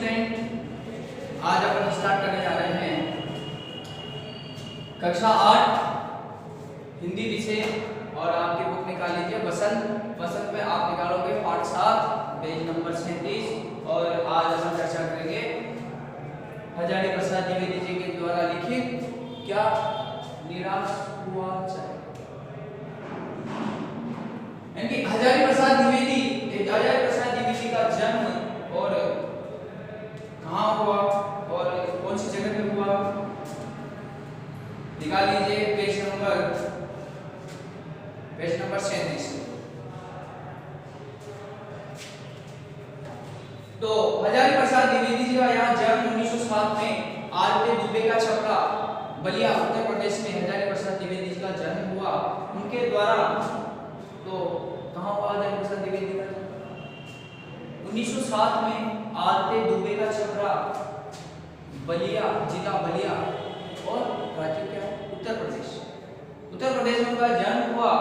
Student, आज अपन start करने जा रहे हैं कक्षा 8 हिंदी विषय। और आपकी बुक निकाल लीजिए बसंत में आप निकालोगे पाठ 7 पेज नंबर 37। और आज अपन चर्चा करेंगे हजारी प्रसाद द्विवेदी जी के द्वारा लिखित क्या निराश हुआ चाहे। यानी हजारी प्रसाद द्विवेदी का जन्म और कहाँ हुआ और कौन सी जगह पे हुआ, निकाल लीजिए पेज नंबर 37। तो हजारी प्रसाद द्विवेदी जी का यहाँ जन्म 1907 में आर.के. दुबे का छपरा बलिया उत्तर प्रदेश में हजारी प्रसाद द्विवेदी जी का जन्म हुआ। उनके द्वारा तो कहाँ हुआ हजारी प्रसाद द्विवेदी का 1907 में आर.के. दुबे का छपरा बलिया, जिला बलिया और राज्य क्या उत्तर प्रदेश में उनका जन्म हुआ।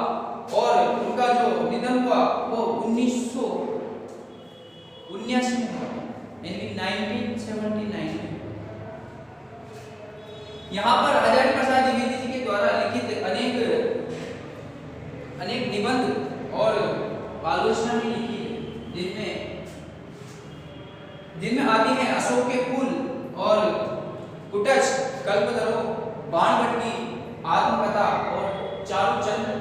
और उनका जो निधन हुआ वो 1979 में, यानी 1979 में। यहाँ पर हजारी प्रसाद द्विवेदी जी के द्वारा लिखित अनेक निबंध और आलोचना भी लिखी है, जिनमें आती है अशोक के फूल और कुटच, कल्पतरु, बाणभट्टी, आत्मकथा और चारुचंद्र,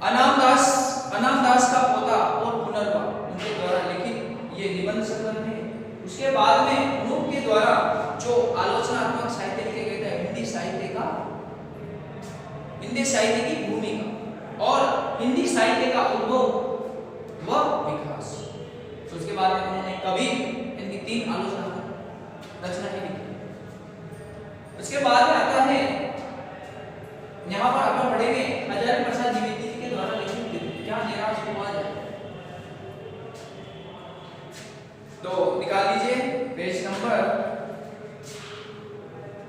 अनामदास का पोता और पुनर्वा, उनके द्वारा लिखित ये निबंध संग्रह है। उसके बाद में उनके द्वारा जो आलोचनात्मक साहित्य लिखे गए थे, हिंदी साहित्य की भूमिका और हिंदी साहित्य का उद्भव व विकास। तो उसके बाद में उन्होंने कवि इनकी 3 आलोचनात्मक रचनाएं लिखी। उसके बाद में आता है यहाँ पर अपन पढ़ेंगे हजारी प्रसाद द्विवेदी जी के द्वारा लिखित क्या निराश हुआ जाए। तो निकाल लीजिए पेज नंबर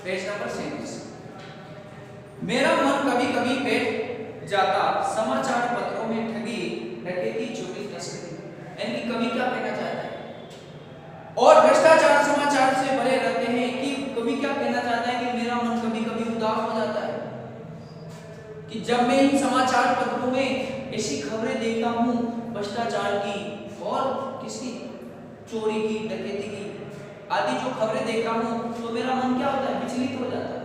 37। मेरा मन कभी कभी बैठ जाता समाचार पत्रों में ठगी, डकैती, चोरी, तस्करी। यानी कवि क्या कहना चाहता है और भ्रष्टाचार समाचार से भरे रहते हैं कि कवि क्या कहना चाहता है कि मेरा मन कभी कभी उदास हो जाता है कि जब मैं इन समाचार पत्रों में ऐसी खबरें देखता हूँ भ्रष्टाचार की और किसकी, चोरी की, डकैती की आदि जो खबरें देखता हूँ, तो मेरा मन क्या होता है, विचलित हो जाता है।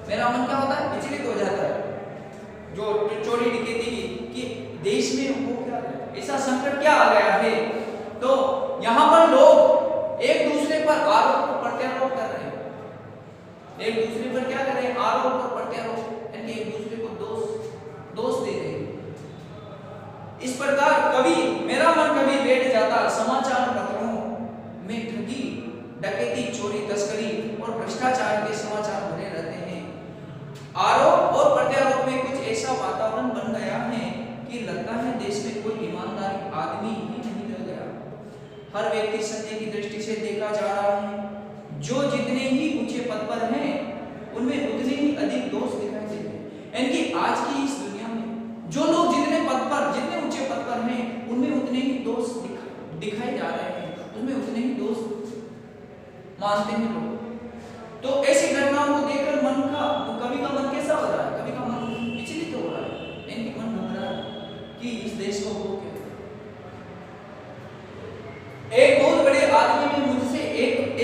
मेरा मन क्या होता है, विचलित हो जाता है। जो चोरी डकैती की देश में वो क्या ऐसा संकट क्या आ गया है। तो यहाँ पर लोग एक दूसरे पर आरोप और प्रत्यारोप कर रहे हैं, एक दूसरे पर क्या कर रहे हैं, आरोप और प्रत्यारोप, यानी एक दूसरे को दोष दे रहे हैं। इस प्रकार कवि मेरा मन कभी बैठ जाता समाचार पत्रों में ठगी, डकैती, चोरी, तस्करी और भ्रष्टाचार के समाचार भरे रहते हैं। आरोप और प्रत्यारोप में कुछ ऐसा वातावरण बन गया है कि लगता है देश में कोई ईमानदारी आदमी ही नहीं रह गया। हर व्यक्ति सत्य की दृष्टि से देखा जा रहा है। जो जितने ही ऊंचे पद पर हैं उनमें उतने ही अधिक दोष दिखाई देते हैं। यानी कि आज की इस दुनिया में जो लोग जितने ऊंचे पद पर हैं उनमें उतने ही दोष दिखाए जा रहे हैं, उनमें उतने ही दोष मानते हैं लोग। तो ऐसी घटनाओं को देखकर कवि का मन कैसा हो रहा है, कवि का मन विचलित हो रहा है, यानी कि मन हो रहा है कि इस देश को हो क्या। एक बहुत बड़े आदमी ने मुझसे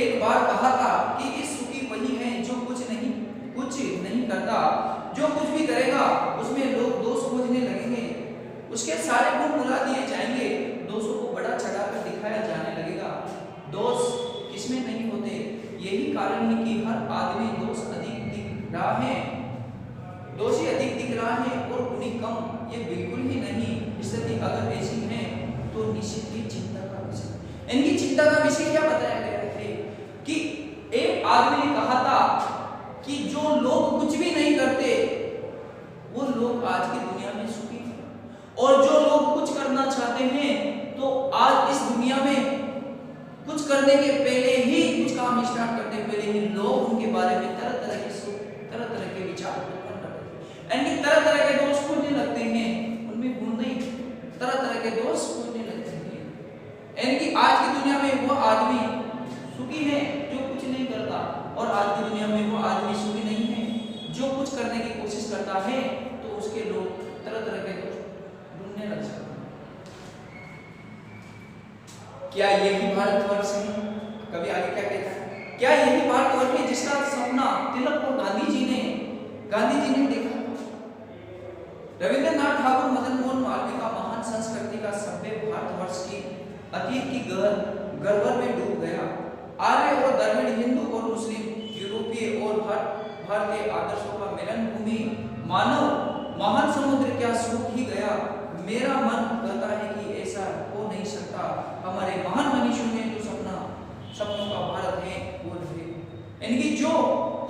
एक बार कहा था कि इस सुखी वही है जो कुछ नहीं करता, जो कुछ भी करेगा उसमें लोग दोष खोजने लगेंगे, उसके सारे गुण भुला दिए जाएंगे, दोषों को बड़ा चढ़ाकर दिखाया जाने लगेगा। दोष किसमें नहीं होते, यही कारण है कि हर आदमी दोषी अधिक दिख रहा है और उन्हीं कम। ये बिल्कुल ही नहीं। स्थिति अगर ऐसी है तो निश्चित ही चिंता का विषय। इनकी चिंता का विषय क्या बताया गया है कि एक आदमी ने कहा था कि जो लोग कुछ भी नहीं करते वो लोग आज की दुनिया में सुखी हैं, और जो लोग कुछ करना चाहते हैं तो आज इस दुनिया में कुछ करने के पहले ही, कुछ काम स्टार्ट करने के पहले ही लोग उनके बारे में तरह तरह के विचार उत्पन्न करते हैं, यानी तरह तरह के दोष खोजने लगते हैं। उनमें गुण नहीं, तरह तरह के दोष खोजने लगते हैं। यानी कि कोशिश करता है तो उसके लोग तरह तरह के दोष ढूंढने लग जाते हैं। क्या यही भारतवर्ष है? कभी आगे क्या कहता है, क्या यही भारतवर्ष है जिसका सपना तिलक और गांधी जी ने देखा? रविंद्रनाथ ठाकुर, मदन मोहन मालवीय का महान संस्कृति का सभ्य भारतवर्ष की अतीत की गहवर में डूब गया। आर्य और द्रविड़, हिंदू और मुस्लिम, यूरोपीय और भारतीय आदर्शों का मिलन भूमि मानव महान समुद्र क्या सूख ही गया। मेरा मन कहता है कि ऐसा हो नहीं सकता। हमारे महान मनीषियों ने जो सपनों का भारत है वो रहे। इनकी जो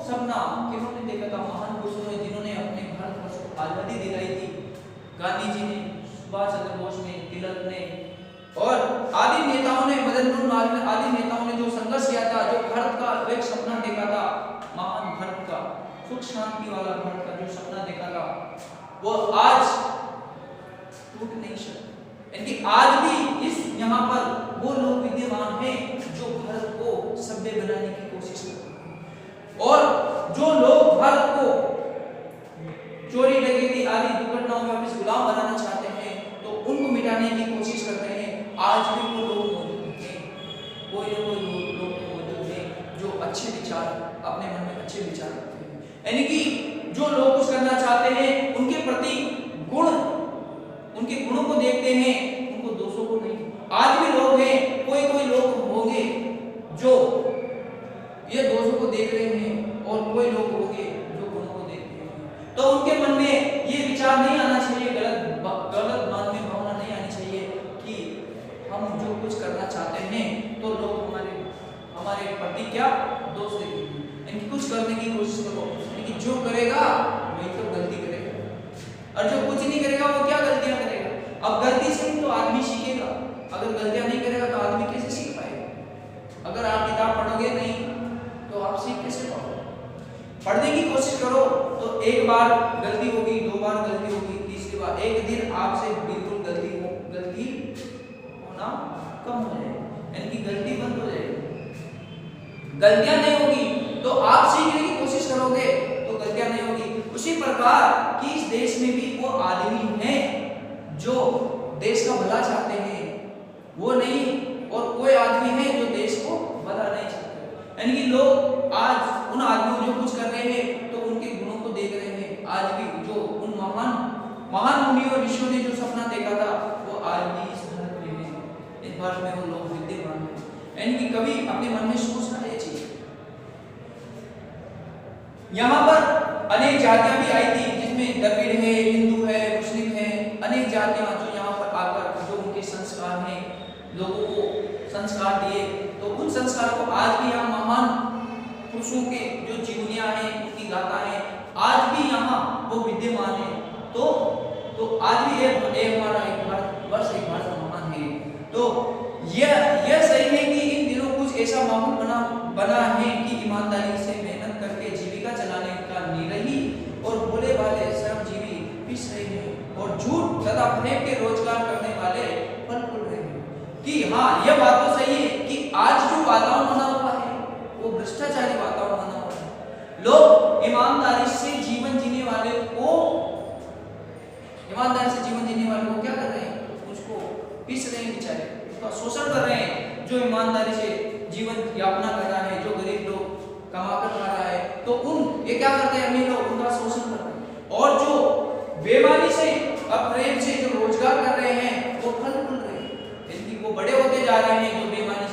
सपना किन्होंने देखा था? महान पुरुषों ने, जिन्होंने अपने भारतवर्ष को आजादी दिलाई थी। गांधी जी ने, सुभाष चंद्र बोस ने, तिलक ने और आदि नेताओं ने, मदन मोहन मालवीय आदि नेताओं ने जो संघर्ष किया था, जो भारत का एक सपना देखा था, महान भारत का, सुख शांति वाला भारत का जो सपना देखा था, वो आज टूट नहीं सकता। इनकी आज भी इस यहाँ पर वो लोग विद्यमान हैं जो भारत को सभ्य बनाने की कोशिश करते हैं और जो लोग भारत को चोरी डकैती आदि दुर्घटनाओं में वापस गुलाम बनाना चाहते हैं तो उनको मिटाने की कोशिश करते हैं। आज भी वो लोग मौजूद हैं, कोई ना कोई लोग मौजूद हैं जो अच्छे विचार, अपने मन में अच्छे विचार रखते हैं, यानी कि जो लोग कुछ करना चाहते हैं उनके प्रति उनके गुणों को देखते हैं, उनको दोषों को नहीं। आज भी लोग हैं, कोई लोग होंगे जो ये दोषों को देख रहे हैं और कोई लोग होंगे जो गुणों को देख रहे हैं। तो उनके मन में ये विचार नहीं आना चाहिए, गलत मन में भावना नहीं आनी चाहिए कि हम जो कुछ करना चाहते हैं तो लोग हमारे प्रति क्या दोष देखेंगे। इनकी कुछ करने की कोशिश करो, लेकिन जो करेगा वही तो गलती करेगा और जो कुछ नहीं करेगा वो क्या गलतियां करेगा। अब गलती से तो आदमी सीखेगा, अगर गलतियां नहीं करेगा तो आदमी कैसे सीख पाएगा? अगर आप किताब पढ़ोगे नहीं तो आप सीख कैसे पाओगे? पढ़ने की कोशिश करो तो एक बार गलती होगी, दो बार गलती होगी, तीसरी बार, एक दिन आपसे बिल्कुल गलती होना कम हो जाएगी, यानी कि गलती बंद हो जाएगी। गलतियां नहीं होगी तो आप सीखने की कोशिश करोगे तो गलतियां नहीं होगी। उसी प्रकार कि इस देश में भी वो आदमी हैं जो देश का भला चाहते हैं, वो नहीं, और कोई आदमी है जो देश को भला नहीं चाहते। यानी कि लोग आज उन आदमियों जो कुछ कर रहे हैं तो उनके गुणों को देख रहे हैं। आज भी जो उन महान मुनियों और ऋषियों ने जो सपना देखा था वो आज भी इस भारत में है, इस भारत में वो लोग विद्यमान हैं। यानी कि कभी अपने मन में सोचना ये चाहिए। यहाँ पर अनेक जातियां भी आई थी जिसमें द्रविड़ है, हिंदू है, मुस्लिम है, अनेक जातियां जो यहाँ पर आकर जो उनके संस्कार हैं, लोगों को संस्कार दिए, तो उन संस्कारों को आज भी यहाँ महान पुरुषों के जो जीवनियां हैं, उनकी गाथाएं आज भी यहाँ वो विद्यमान है। तो आज भी हमारा एक भारतवर्ष, एक भारत महान है। तो यह सही है कि इन दिनों कुछ ऐसा माहौल बना है कि ईमानदारी से मेहनत करके जीविका चलाने का निरही और भोले भाले श्रमजीवी पिस रहे हैं और झूठ तथा फेंक के रोजगार करने वाले फल फूल रहे हैं। कि हाँ, यह बात तो सही है कि आज जो वातावरण बना हुआ है वो भ्रष्टाचारी वातावरण बना हुआ है। लोग ईमानदारी से जीवन जीने वाले को क्या कर रहे हैं? उसको पीस रहे हैं, बेचारे उसका शोषण कर रहे हैं। जो ईमानदारी से जीवन यापना कर रहा है, जो गरीब लोग कमा कर खा रहा है, तो ये क्या करते हैं? अमीर लोग उनका शोषण कर रहे हैं। और जो बेईमानी से, अप्रेम से जो रोजगार कर रहे हैं वो फल फूल रहे हैं, यानी वो बड़े होते जा रहे हैं। जो बेईमानी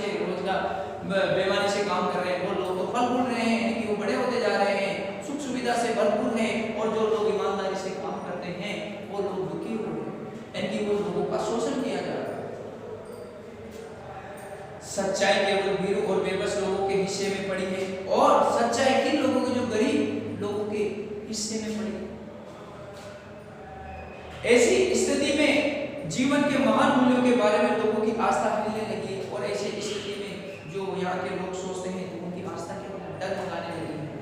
से काम कर रहे हैं वो लोग तो फल फूल रहे हैं, यानी कि वो बड़े होते जा रहे हैं, सुख सुविधा से भरपूर हैं। और जो लोग ईमानदारी से काम करते हैं वो लोग दुखी हो रहे हैं, यानी कि वो लोगों का शोषण किया जा रहा है। सच्चाई केवल भीरू और बेबस लोगों के हिस्से में पड़ी है, और सच्चाई किन लोगों के? जो गरीब लोगों के हिस्से में पड़ी है। ऐसी स्थिति में जीवन के महान मूल्यों के बारे में लोगों की आस्था हिलने लगी है, और ऐसी स्थिति में जो यहाँ के लोग सोचते हैं तो उनकी आस्था केवल डगमगाने लगी है।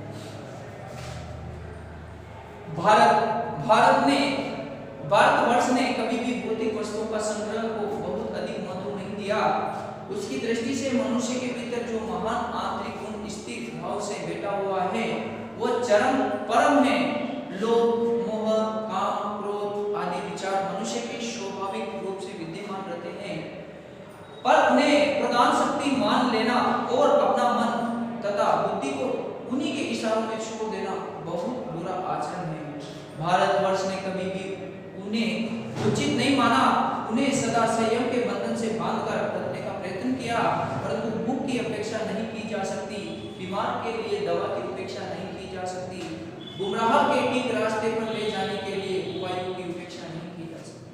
भारतवर्ष ने कभी भी भौतिक वस्तुओं का संग्रह को बहुत अधिक महत्व नहीं दिया। उसकी दृष्टि से मनुष्य के भीतर जो महान आंतरिक गुण स्थिर भाव से बैठा हुआ है वो परम है। लोग माना, उन्हें सदा संयम के बंधन से बांधकर रखने का प्रयत्न किया, परंतु भूख की अपेक्षा नहीं की जा सकती, बीमार के लिए दवा की अपेक्षा नहीं की जा सकती, गुमराह के ठीक रास्ते पर ले जाने के लिए उपायों की उपेक्षा नहीं की जा सकती।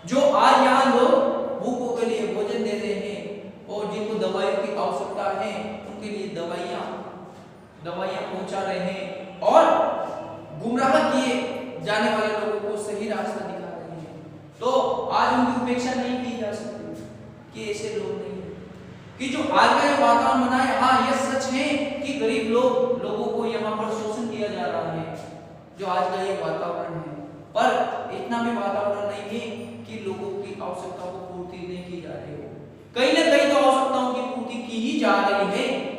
जो आज यहाँ लोग भूखों के लिए भोजन दे रहे हैं और जिनको दवाइयों की आवश्यकता है उनके लिए दवाइयाँ पहुंचा रहे हैं और गुमराह किए जाने वाले लोगों को सही रास्ता दिखा रहे हैं, तो आज उनकी उपेक्षा नहीं की जा सकती कि ऐसे लोग नहीं है। कि जो आज का ये वातावरण बना है, हाँ यह सच है कि गरीब लोगों को यहाँ पर शोषण किया जा रहा है, जो आज का ये वातावरण है, पर इतना भी वातावरण नहीं है कि लोगों की आवश्यकताओं को पूर्ति नहीं की जा रही है। कहीं ना कहीं तो आवश्यकताओं की पूर्ति की ही जा रही है।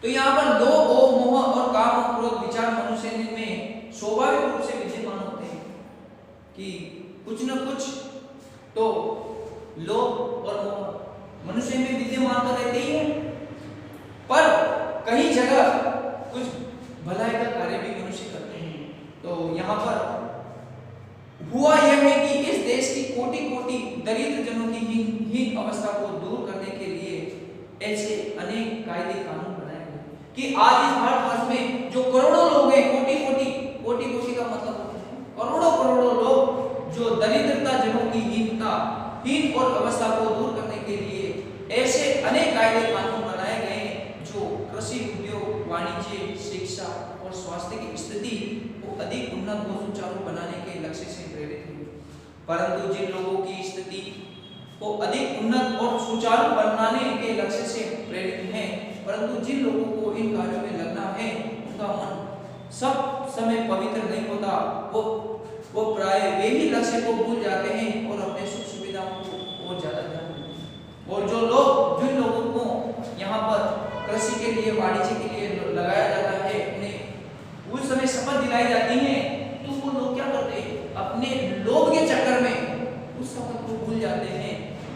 तो यहाँ पर लोभ और मोह और काम और क्रोध विचार मनुष्य में स्वाभाविक रूप से विद्यमान होते हैं कि कुछ न कुछ तो लोभ और मोह मनुष्य में विद्यमान तो रहते ही हैं, पर कई जगह कुछ भलाई का कार्य भी मनुष्य करते हैं। तो यहाँ पर हुआ यह है कि इस देश की कोटि-कोटि दरिद्र जनों की हीन अवस्था को दूर करने के लिए ऐसे अनेक कायदे कानून बनाए गए कि आज इस भारतवर्ष में जो करोड़ों लोग हैं, कोटि-कोटि का मतलब होता है करोड़ों लोग जो दरिद्रता जनों की हीन और अवस्था को दूर करने के लिए ऐसे अनेक कायदे कानून बनाए गए जो कृषि, उद्योग, वाणिज्य, शिक्षा और स्वास्थ्य की स्थिति को अधिक उन्नत और सुचारू बनाने के लक्ष्य से प्रेरित है। परंतु जिन लोगों की स्थिति को अधिक उन्नत और सुचारू बनाने के लक्ष्य से प्रेरित है, परंतु जिन लोगों को इन कार्यों में लगना है, उनका मन सब समय पवित्र नहीं होता, वो प्राय वे ही लक्ष्य को भूल जाते हैं और अपने सुख सुविधाओं को और ज्यादा ध्यान देते हैं। और जिन लोगों को यहाँ पर कृषि के लिए, वाणिज्य के लिए लगाया जाता है, उन्हें उस समय शपथ दिलाई जाती है, तो वो लोग क्या करते हैं, अपने लोभ के चक्कर में उस शपथ को भूल जाते हैं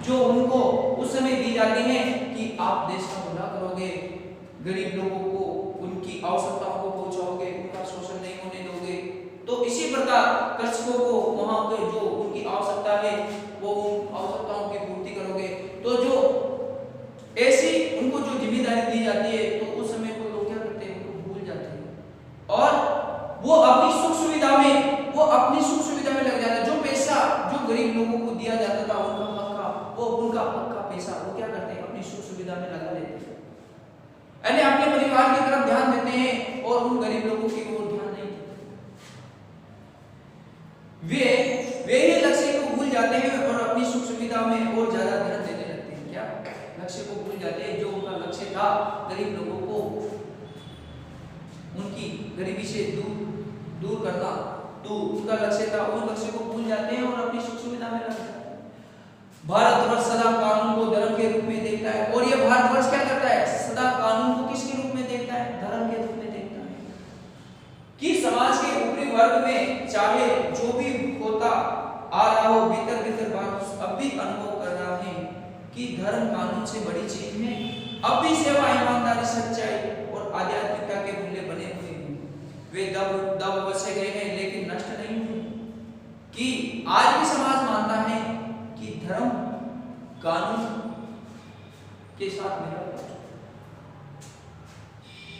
जो उनको उस समय दी जाती है कि आप देश का भला करोगे, गरीब लोगों को उनकी आवश्यकताओं को पहुंचाओगे, उनका शोषण नहीं होने दोगे। तो इसी प्रकार कृषकों को वहां पे जो उनकी आवश्यकता है वो उन आवश्यकताओं की पूर्ति करोगे। तो जो ऐसी उनको जो जिम्मेदारी दी जाती है, तो उस समय को लोग क्या करते हैं, उनको भूल जाते हैं और वो अपनी सुख सुविधा में लग जाता है। जो पैसा जो गरीब लोगों को दिया जाता था, उनका हक का पैसा वो क्या करते हैं, अपनी सुख सुविधा में लगा लेते हैं, यानी अपने परिवार की तरफ ध्यान देते हैं और उन गरीब लोगों की ओर ध्यान नहीं देते। वे ही लक्ष्य को भूल जाते हैं और अपनी सुख सुविधा में और ज्यादा ध्यान देने लगते हैं। क्या लक्ष्य को भूल जाते हैं, जो उनका लक्ष्य था गरीब लोगों को उनकी गरीबी से दूर करना, तो उनका लक्ष्य था, उस लक्ष्य को भूल जाते हैं और अपनी सुख सुविधा में लग जाते हैं। भारतवर्ष सदा कानून को धर्म के रूप में देखता है, और यह भारतवर्ष क्या करता है, सदा कानून को किसके रूप में देखता है, धर्म के रूप में देखता है। कि समाज के ऊपरी वर्ग में चाहे जो भी होता आ रहा हो, भीतर बात अब भी अनुभव कर रहा है कि धर्म कानून से बड़ी चीज है। अब भी सेवा, ईमानदारी, सच्चाई और आध्यात्मिकता के मूल्य बने हुए हैं। वे दब अवश्य गए हैं लेकिन नष्ट नहीं हुए। कि आज भी समाज मानता है कि धर्म कानून के साथ मेरा,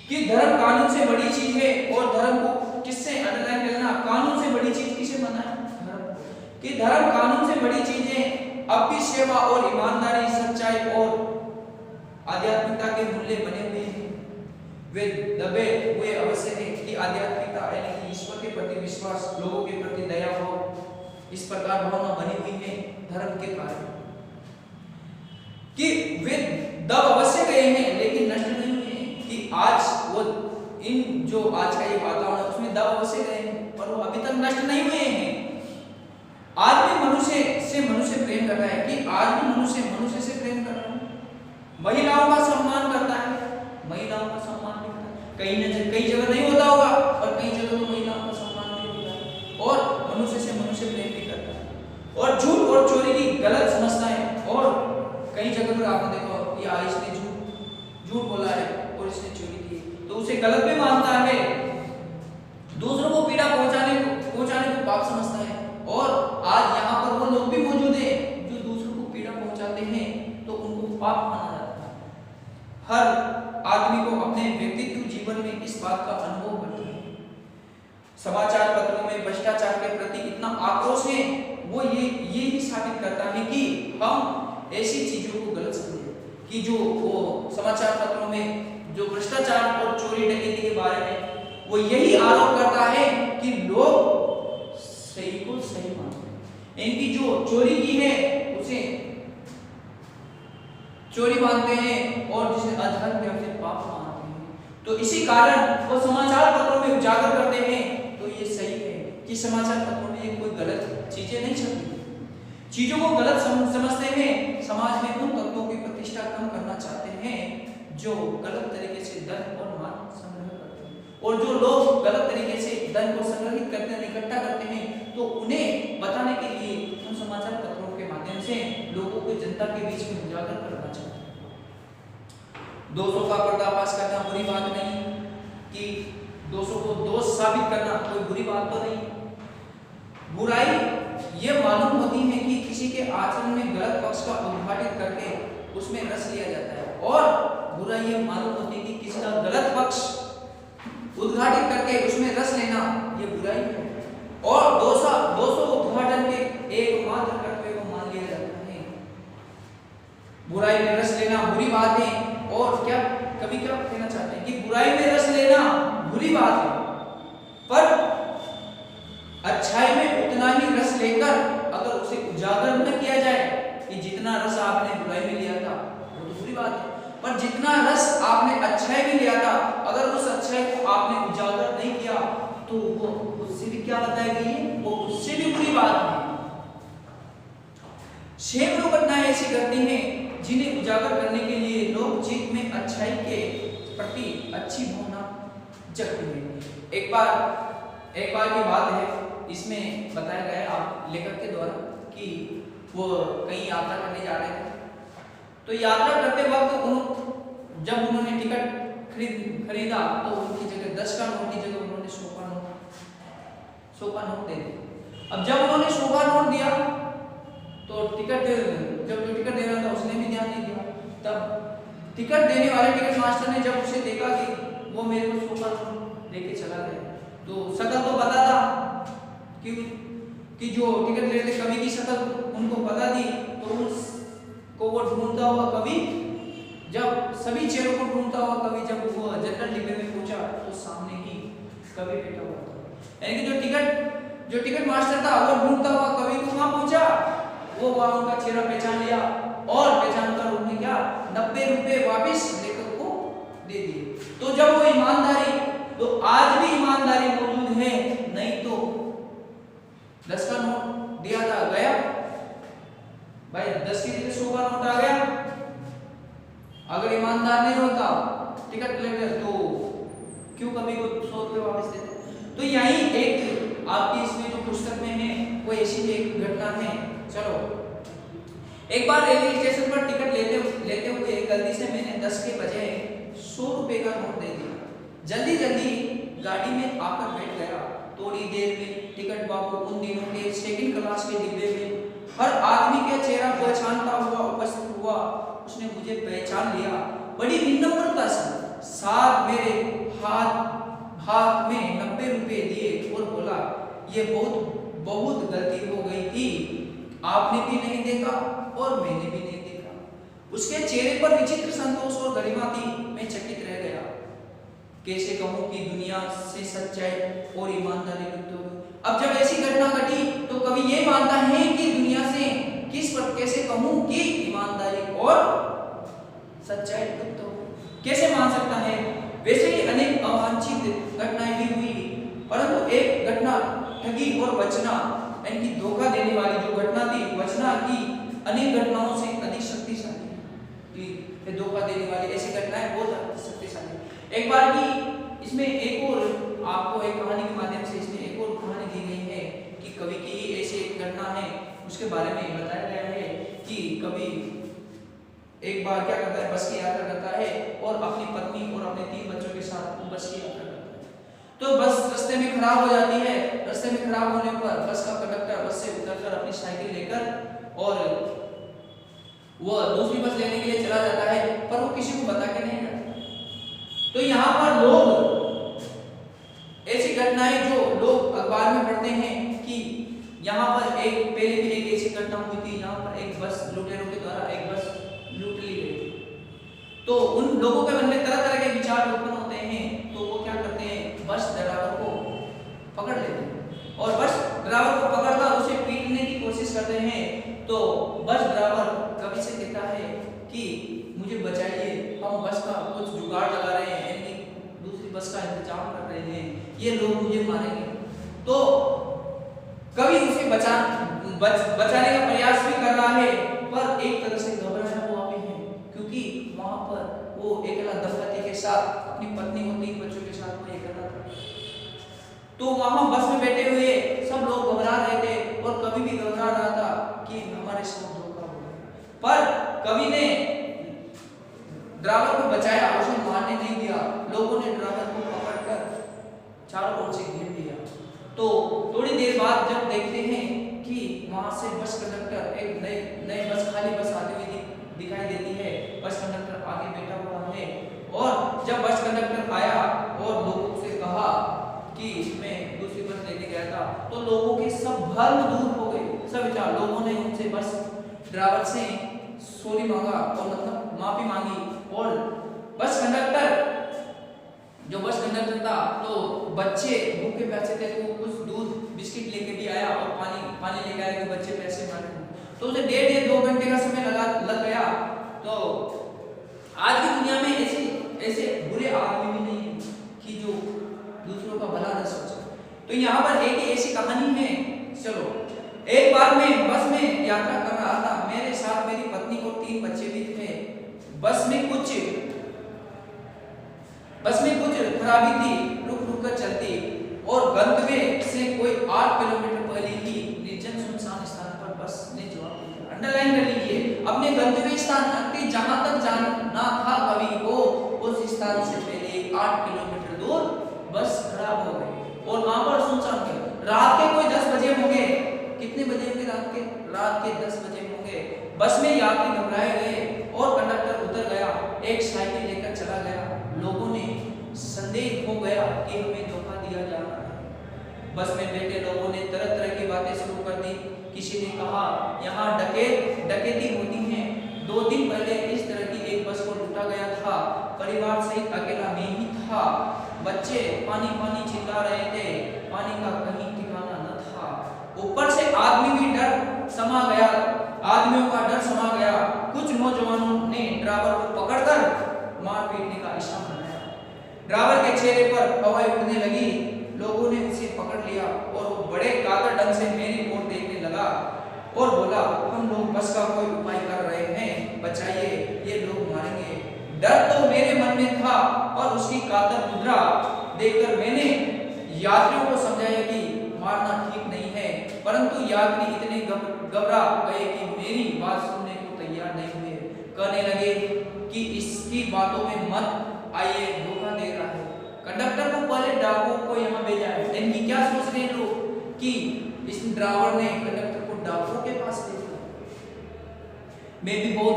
कि धर्म कानून से बड़ी चीज है और धर्म को किससे अंडरलाइन करना, कानून से बड़ी चीज किसे माना है, धर्म। कि धर्म कानून से बड़ी चीजें अब भी सेवा और ईमानदारी, सच्चाई और आध्यात्मिकता के मूल्य बने हुए हैं। वे दबे हुए अवश्य है कि आध्यात्मिकता यानी कि ईश्वर के प्रति विश्वास, लोगों के प्रति दया भाव, इस प्रकार भावना बनी हुई है धर्म के कारण। कि वे दब अवश्य गए हैं लेकिन नष्ट नहीं हुए हैं। कि आज वो इन जो आज का ये वातावरण है उसमें दब अवश्य गए हैं पर वो अभी तक नष्ट नहीं हुए हैं। आज भी मनुष्य प्रेम कर रहा है। कि आज भी मनुष्य से प्रेम कर रहा है, महिलाओं का सम्मान करता है, महिलाओं का सम्मान भी करता है। कई जगह नहीं होता होगा और कई जगह तो महिलाओं का सम्मान भी होता है और मनुष्य से मनुष्य प्रेम भी करता है। और झूठ और चोरी की गलत समझता है और कई जगह पर आपने देखो कि इसने झूठ बोला है और इसने चोरी की तो उसे गलत भी मानता है, दूसरों को पीड़ा पहुंचाने को पाप समझता है। और आज यहाँ पर समाचार पत्रों में भ्रष्टाचार के प्रति इतना आक्रोश है, वो ये ही साबित करता है कि हम ऐसी चीजों को गलत समझे कि जो वो समाचार पत्रों में जो भ्रष्टाचार और चोरी डकैती के बारे में वो यही आरोप करता है कि लोग सही को सही मानते हैं, इनकी जो चोरी की है उसे चोरी मानते हैं और जिसे अधर्म या फिर पाप मानते हैं। तो इसी कारण वो समाचार पत्रों में उजागर करते हैं। तो ये सही है कि समाचार पत्रों में कोई गलत चीजें नहीं छपती, चीजों को गलत समझते हैं, समाज में उन तत्वों की प्रतिष्ठा कम करना चाहते हैं जो गलत तरीके से धन और मान संग्रह करते हैं। और जो लोग गलत तरीके से धन को संग्रहित करते हैं, इकट्ठा करते हैं, तो उन्हें बताने के लिए उन समाचार पत्रों के माध्यम से लोगों को जनता के बीच में उजागर करना चाहते हैं। दोषों का पर्दाफाश करना बुरी बात नहीं, कि दोषों को दोष साबित करना कोई बुरी बात तो नहीं। बुराई ये मालूम होती है कि किसी के आचरण में गलत पक्ष का उद्घाटित करके उसमें रस लिया जाता है, और बुराई ये मालूम होती है कि किसी का गलत पक्ष उद्घाटित करके उसमें रस लेना ये बुराई है। और दोषों उद्घाटन के एकमात्र कर्तव्य को मान लिया जाता है। बुराई में रस लेना बुरी बात है, और क्या कभी क्या कहना चाहते हैं कि बुराई में रस लेना बुरी बात है, पर अच्छाई में उतना ही रस लेकर अगर उसे उजागर न किया जाए कि जितना रस आपने बुराई में लिया था वो तो बुरी बात है, पर जितना रस आपने अच्छाई में लिया था अगर उस अच्छाई को आपने उजागर नहीं किया तो वो उससे भी क्या बताया गई है, वो उससे भी बुरी बात है। सैकड़ों घटनाएं ऐसी घटती हैं जिन्हें उजागर करने के लिए लोग चित्त में अच्छाई के प्रति अच्छी भावना जगती है। एक बार की बात है, इसमें बताया गया है आप लेखक के द्वारा कि वो कहीं यात्रा करने जा रहे थे। तो यात्रा करते वक्त जब उन्होंने टिकट खरीदा तो उनकी जगह 10 का नोट की जगह उन्होंने 100 का नोट दे दिया। अब जब उन्होंने 100 का नोट दिया तो टिकट जब जो टिकट दे रहा था उसने भी ध्यान नहीं दिया। तब टिकट देने वाले टिकट मास्टर ने जब उसे देखा कि वो मेरे को 100 का नोट देके चला गया, तो शक्ल तो पता था कि जो टिकट ले रहे कवि की शक्ल उनको पता थी, तो उसको वो ढूंढता हुआ कवि, जब सभी चेहरों को ढूंढता हुआ कवि जब वो जनरल डिब्बे में पहुंचा तो सामने ही कवि बैठा हुआ था। यानी कि जो टिकट मास्टर था वो ढूंढता हुआ कवि को वहां पहुंचा, वो वहां उनका चेहरा पहचान लिया और पहचान कर उन्हें क्या 90 रुपए वापस लेकर को दे दिए। तो जब वो ईमानदारी, तो आज भी ईमानदारी मौजूद है, नहीं तो 10 का नोट दिया था गया भाई, 10 की जगह 100 का नोट आ गया। अगर ईमानदार नहीं होता टिकट लेकर तो क्यों कभी को 100 रुपए वापस देते। तो यही एक आपकी इसमें जो पुस्तक में है वो ऐसी एक घटना है। चलो, एक बार रेलवे स्टेशन पर टिकट लेते हुए गलती से मैंने 10 के बजाय 100 रुपए का नोट दे दिया। जल्दी गाड़ी में आकर बैठ गया। थोड़ी देर में टिकट बाबू उन दिनों के सेकंड क्लास के डिब्बे में हर आदमी का चेहरा पहचानता हुआ उपस्थित हुआ। उसने मुझे पहचान लिया बड़ी विनम्रता से, साथ मेरे हाथ में 90 रुपए दिए और बोला, ये बहुत गलती हो गई थी, आपने भी नहीं देखा और मैंने भी नहीं देखा। उसके चेहरे पर विचित्र संतोष और गरिमा थी। मैं चकित रह गया। कैसे कहूं कि दुनिया से सच्चाई और ईमानदारी लुप्त हो गई। अब जब ऐसी घटना घटी तो कभी ये मानता है कि दुनिया से कैसे कहूं कि ईमानदारी और सच्चाई लुप्त हो गई, कैसे मान सकता है। वैसे ही अनेक अवांछित घटनाएं भी हुई, परंतु एक घटना ठगी और वचना, यानी धोखा देने वाली जो घटना थी, वचना की अनेक घटनाओं से अधिक शक्तिशाली थी। धोखा देने वाली ऐसी घटनाएं बहुत शक्तिशाली। एक बार की इसमें एक और आपको एक कहानी के माध्यम से इसमें एक और कहानी दी गई है कि कवि की ऐसी एक घटना है, उसके बारे में बताया गया है कि कवि एक बार क्या करता है, बस की यात्रा करता है और अपनी पत्नी और अपने 3 बच्चों के साथ बस की यात्रा करता है। तो बस रास्ते में खराब हो जाती है। रास्ते में खराब होने पर बस का कंडक्टर बस से उतरकर अपनी साइकिल लेकर और वो दूसरी बस लेने के लिए चला जाता है, पर वो किसी को बता के नहीं जाता। तो यहाँ पर लोग ऐसी घटनाएं जो लोग अखबार में पढ़ते हैं कि यहाँ पर एक पहले भी एक ऐसी घटना हुई थी, यहाँ पर एक बस लुटेरों के द्वारा एक बस लूट ली गई। तो उन लोगों के मन में तरह तरह के विचार उत्पन्न होते हैं, तो वो क्या करते हैं, बस ड्राइवर को पकड़ लेते हैं और बस ड्राइवर को पकड़कर उसे पीटने की कोशिश करते हैं। तो बस ड्राइवर कभी से कहता है कि मुझे बचाइए, हम बस का कुछ जुगाड़ लगा रहे हैं, यानी दूसरी बस का इंतजाम कर रहे हैं, ये लोग मुझे मारेंगे। तो कभी उसे बचाने का प्रयास भी कर रहा है, पर एक तरह से घबराया हुआ भी है, क्योंकि वहां पर वो अकेला दंपति के साथ, अपनी पत्नी और 3 बच्चों के साथ वो अकेला था। तो वहां बस में बैठे हुए सब लोग घबरा रहे थे और कवि भी घबरा रहा था कि हमारे साथ धोखा हो गया। पर कवि ने ड्राइवर को बचाया, उसे मारने नहीं दिया। लोगों ने ड्राइवर को पकड़कर चारों ओर से घेर लिया। तो थोड़ी देर बाद जब देखते हैं कि वहां से बस कंडक्टर, एक नई बस, खाली बस आती हुई दिखाई देती है, बस कंडक्टर आगे बैठा हुआ है। और जब बस कंडक्टर आया और लोगों से कहा कि मैं दूसरी बस लेने गया था, तो लोगों के सब भ्रम दूर हो गए। सब विचार, लोगों ने उनसे बस ड्राइवर से सॉरी मांगा और मतलब माफी मांगी। और बस कंडक्टर, जो बस कंडक्टर था, तो बच्चे भूखे प्यासे थे, तो कुछ दूध बिस्किट लेके भी आया और पानी लेके आया कि बच्चे प्यासे मारे। तो उसे 1.5-2 घंटे का समय लग गया। तो आज की दुनिया में ऐसे बुरे आदमी भी नहीं है कि जो दूसरों का भला न सोचे। तो यहाँ पर एक ऐसी कहानी है। चलो, एक बार मैं बस में यात्रा कर रहा था, मेरे साथ मेरी पत्नी और 3 बच्चे भी थे। बस में कुछ खराबी थी, रुक कर चलती, और गंतव्य से कोई 8 किलोमीटर पहले ही निर्जन सुनसान स्थान पर बस ने जवाब दिया। अंडरलाइन कर लीजिए, अपने गंतव्य स्थान तक जहां तक जाना था कवि को, उस स्थान से पहले 8 किलोमीटर दूर बस खराब हो गई और वहां पर सुनसान थे। रात के कोई 10 बजे होंगे। कितने बजे होंगे? रात के 10 बजे होंगे। बस में यात्री घबराए गए और कंडक्टर उतर गया, एक साइकिल लेकर चला गया। लोगों ने संदेह हो गया कि हमें धोखा दिया जा रहा है। बस में बैठे लोगों ने तरह तरह की बातें शुरू कर दी। किसी ने कहा यहाँ डकैती होती है, 2 दिन पहले इस तरह की एक बस को लूटा गया था, परिवार सहित अकेला मैं ही था, बच्चे पानी पानी चिल्ला रहे थे, पानी का कहीं ठिकाना न था। ऊपर से आदमियों का डर समा गया। कुछ नौजवानों ने ड्राइवर को पकड़कर मार पीटने का इशारा बनाया। ड्राइवर के चेहरे पर हवाएं उड़ने लगी। लोगों ने उसे पकड़ लिया और वो बड़े कातर ढंग से मेरी ओर देखने लगा और बोला, हम लोग बस का कोई उपाय कर रहे हैं, बचाइए, ये लोग मारेंगे। डर तो मेरे मन में था, और उसकी कातर मुद्रा देखकर मैंने यात्रियों को समझाया कि मारना ठीक नहीं है, परंतु यात्री इतने घबरा गए कि मेरी बात सुनने को तैयार नहीं हुए। कहने लगे कि इसकी बातों में मत आइए, धोखा दे रहा है। कंडक्टर को पहले डाकुओं को यहाँ भेजा है। इनकी क्या सोच रहे लोग कि इस ड्राइवर ने कंडक्टर को डाकुओं के पास भेजा। मैं भी बहुत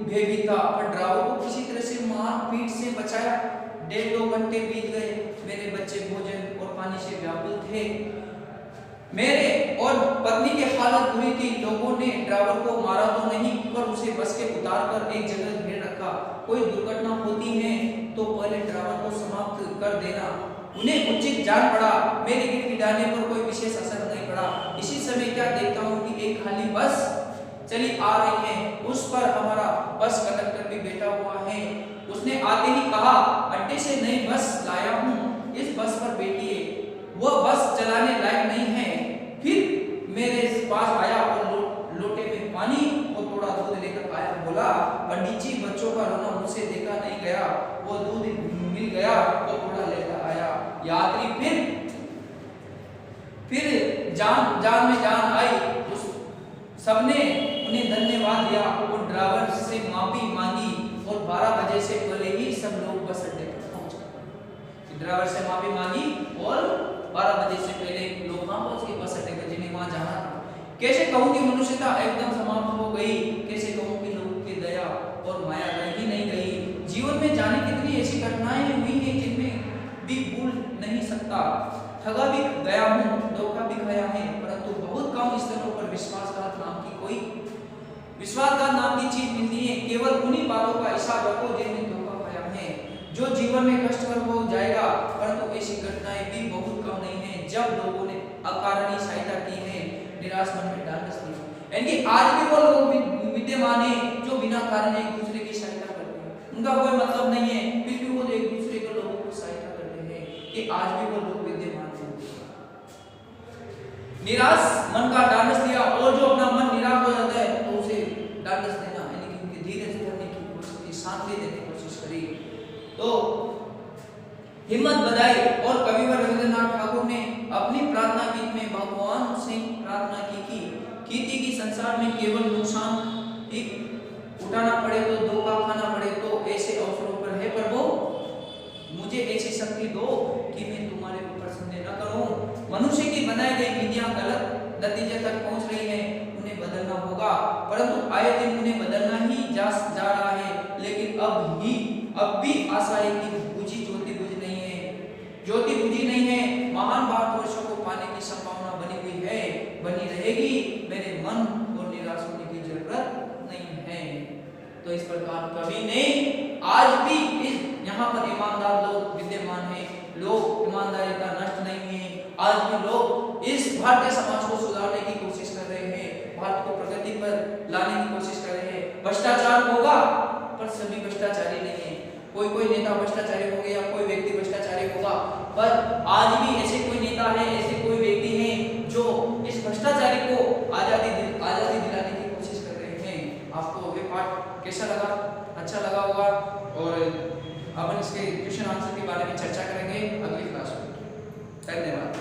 भयभीत था, पर ड्राइवर को किसी तरह से मार पीट से बचाया। 1.5-2 घंटे बीत गए। मेरे बच्चे भोजन और पानी से व्याकुल थे। मेरे और पत्नी की हालत बुरी थी। लोगों ने ड्राइवर को मारा तो नहीं, पर उसे बस के उतारकर एक जगह घेर रखा। कोई दुर्घटना होती है तो पहले ड्राइवर को समाप्त कर देना। उन्हें उचित जान पड़ा। मेरे गिड़गिड़ाने पर कोई विशेष असर नहीं पड़ा। इसी समय क्या देखता हूँ कि एक खाली बस चली आ रही है, उस पर हमारा बस कंडक्टर भी बैठा हुआ है। उसने आते ही कहा, अड्डे से नई बस लाया हूँ, इस बस पर बैठिए, वह बस चलाने लायक नहीं है। फिर मेरे पास आया और लोटे में पानी और थोड़ा दूध लेकर आया। बोला, पंडित जी, बच्चों का रोना मुझसे देखा नहीं गया, वो दूध मिल गया तो थोड़ा लेकर आया। यात्री फिर जान में जान आई। उस सबने उन्हें धन्यवाद दिया और ड्राइवर से माफी मांगी और 12 बजे से पहले ही सब लोग बस अड्डे पर पहुंच गए। ड्राइवर से माफी मांगी और 12 बजे से पहले लोग वहां पहुंच गए बस अड्डे पर, जिन्हें वहां जाना था। कैसे कहूं कि मनुष्यता एकदम समाप्त हो गई। कैसे कहूं कि लोगों की दया और माया रही नहीं गई। जीवन में जाने कितनी ऐसी घटनाएं हुई हैं जिनमें भी भूल नहीं नहीं सकता, ठगा भी गया हूँ, धोखा भी खाया है, परंतु बहुत कम स्तरों पर विश्वासघात नाम की कोई विश्वासघात नाम की चीज मिलती है। केवल उन्हीं बातों का हिसाब रखो जिनमें धोखा पाया है, जो जीवन में कष्टकर हो जाएगा, परंतु ऐसी घटनाएं भी बहुत कम नहीं है जब लोगों ने अकारणीय सहायता की है, निराश मन में ढांढस दी। यानी आज भी वो लोग विद्यमान है जो बिना कारण एक दूसरे की सहायता करते हैं, उनका कोई मतलब नहीं है, फिर भी वो एक दूसरे के लोगों को सहायता करते हैं, कि आज भी वो लोग विद्यमान हैं। निराश मन का ढांढस दिया, और जो अपना मन निराश हो जाता है तो उसे ढांढस देना, यानी कि उनके धीरे से करने की कोशिश की, शांति देने की कोशिश करी, तो हिम्मत बधाई। और कविवर रविंद्रनाथ ठाकुर ने अपनी प्रार्थना गीत में भगवान से प्रार्थना की थी कि संसार में केवल नुकसान ही उठाना पड़े तो धोखा खाना पड़े तो ऐसे अवसरों पर हे प्रभु मुझे ऐसी शक्ति दो कि मैं तुम्हारे ऊपर संदेह न करूं। मनुष्य की बनाई गई विधियां गलत नतीजे तक पहुंच रही हैं, उन्हें बदलना होगा, परंतु आए दिन उन्हें बदलना ही जा रहा है, लेकिन अब भी आशा है कि ज्योति बुझी नहीं है, महान भारतवर्षों को पाने की संभावना बनी हुई है, बनी रहेगी, मेरे मन और निराश होने की जरूरत नहीं है। तो इस प्रकार कवि ने आज भी इस यहाँ पर ईमानदार लोग विद्यमान हैं, लोग ईमानदारी का नष्ट नहीं है, आज भी लोग इस भारतीय समाज को सुधारने की कोशिश कर रहे हैं, भारत को प्रगति पर लाने की कोशिश कर रहे हैं। भ्रष्टाचार होगा पर सभी भ्रष्टाचारी नहीं है, कोई नेता भ्रष्टाचारी होंगे या कोई व्यक्ति भ्रष्टाचारी होगा, पर आज भी ऐसे कोई नेता है, ऐसे कोई व्यक्ति हैं जो इस भ्रष्टाचारी को आजादी दिलाने की कोशिश कर रहे हैं। आपको ये पाठ कैसा लगा? अच्छा लगा होगा, और अपन इसके क्वेश्चन आंसर के बारे में चर्चा करेंगे अगली क्लास में। धन्यवाद।